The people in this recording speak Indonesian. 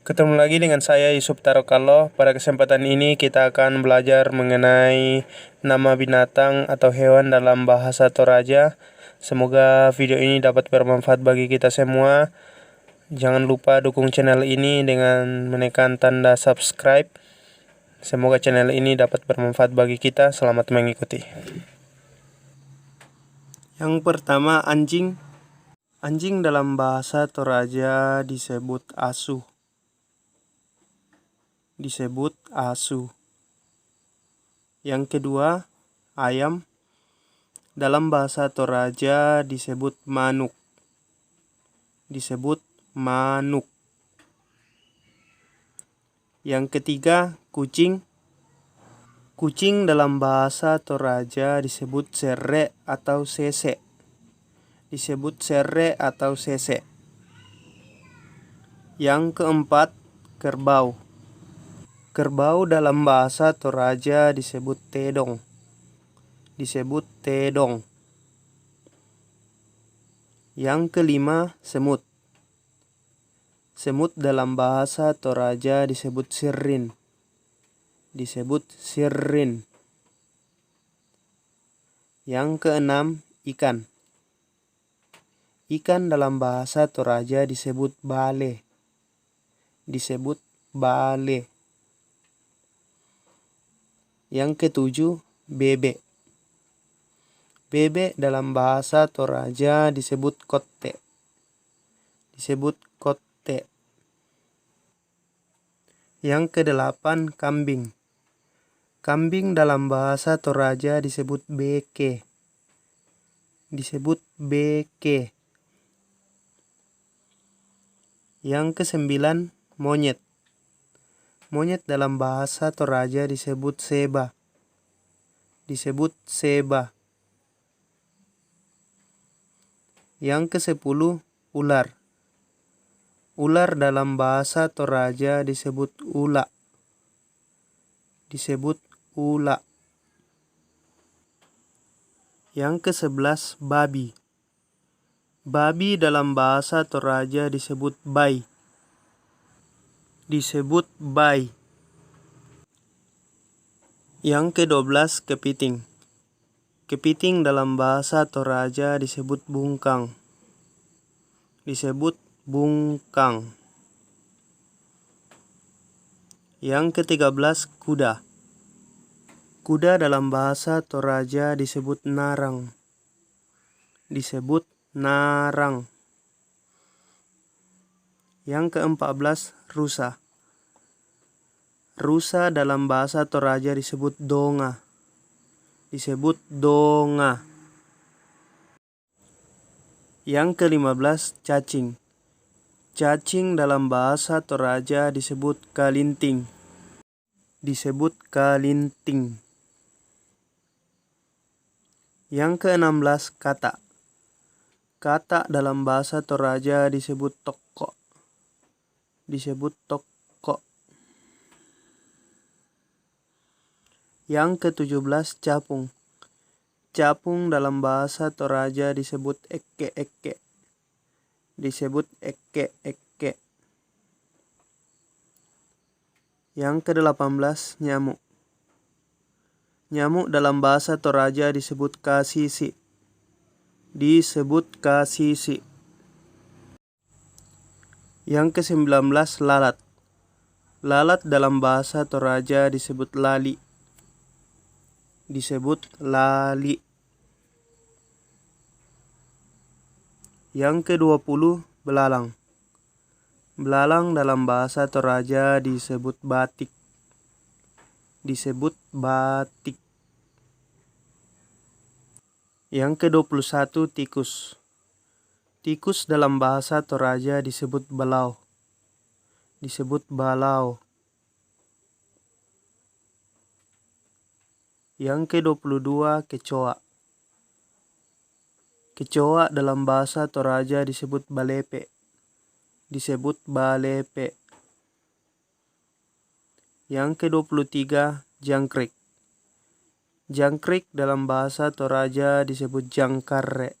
Ketemu lagi dengan saya Yusuf Tarokalo. Pada kesempatan ini kita akan belajar mengenai nama binatang atau hewan dalam bahasa Toraja. Semoga video ini dapat bermanfaat bagi kita semua. Jangan lupa dukung channel ini dengan menekan tanda subscribe. Semoga channel ini dapat bermanfaat bagi kita. Selamat mengikuti. Yang pertama, anjing. Anjing dalam bahasa Toraja disebut asu. Yang kedua, ayam. Dalam bahasa Toraja disebut manuk. Yang ketiga, kucing. Kucing dalam bahasa Toraja disebut sere atau sese. Yang keempat, kerbau. Kerbau dalam bahasa Toraja disebut tedong. Yang kelima, semut. Semut dalam bahasa Toraja disebut sirrin. Yang keenam, ikan. Ikan dalam bahasa Toraja disebut bale. Yang ketujuh, bebek. Bebek dalam bahasa Toraja disebut kotte. Yang kedelapan, kambing. Kambing dalam bahasa Toraja disebut beke. Yang kesembilan, monyet. Monyet dalam bahasa Toraja disebut seba. Yang kesepuluh, ular. Ular dalam bahasa Toraja disebut ula. Yang kesebelas, babi. Babi dalam bahasa Toraja disebut bai. Yang ke-12, kepiting. Kepiting dalam bahasa Toraja disebut bungkang. Yang ke-13, kuda. Kuda dalam bahasa Toraja disebut narang. Yang ke-14, rusa. Rusa dalam bahasa Toraja disebut donga. Yang ke-15, cacing. Cacing dalam bahasa Toraja disebut kalinting. Yang ke-16, katak. Katak dalam bahasa Toraja disebut tokko. Yang ke-17, capung. Capung dalam bahasa Toraja disebut ikke. Yang ke-18, nyamuk. Nyamuk dalam bahasa Toraja disebut kasisi. Yang ke-19, lalat. Lalat dalam bahasa Toraja disebut lali. Yang ke-20, belalang. Belalang dalam bahasa Toraja disebut batik. Yang ke-21, tikus. Tikus dalam bahasa Toraja disebut balau. Yang ke-22, kecoa. Kecoa dalam bahasa Toraja disebut balepe. Yang ke-23, jangkrik. Jangkrik dalam bahasa Toraja disebut jangkarre.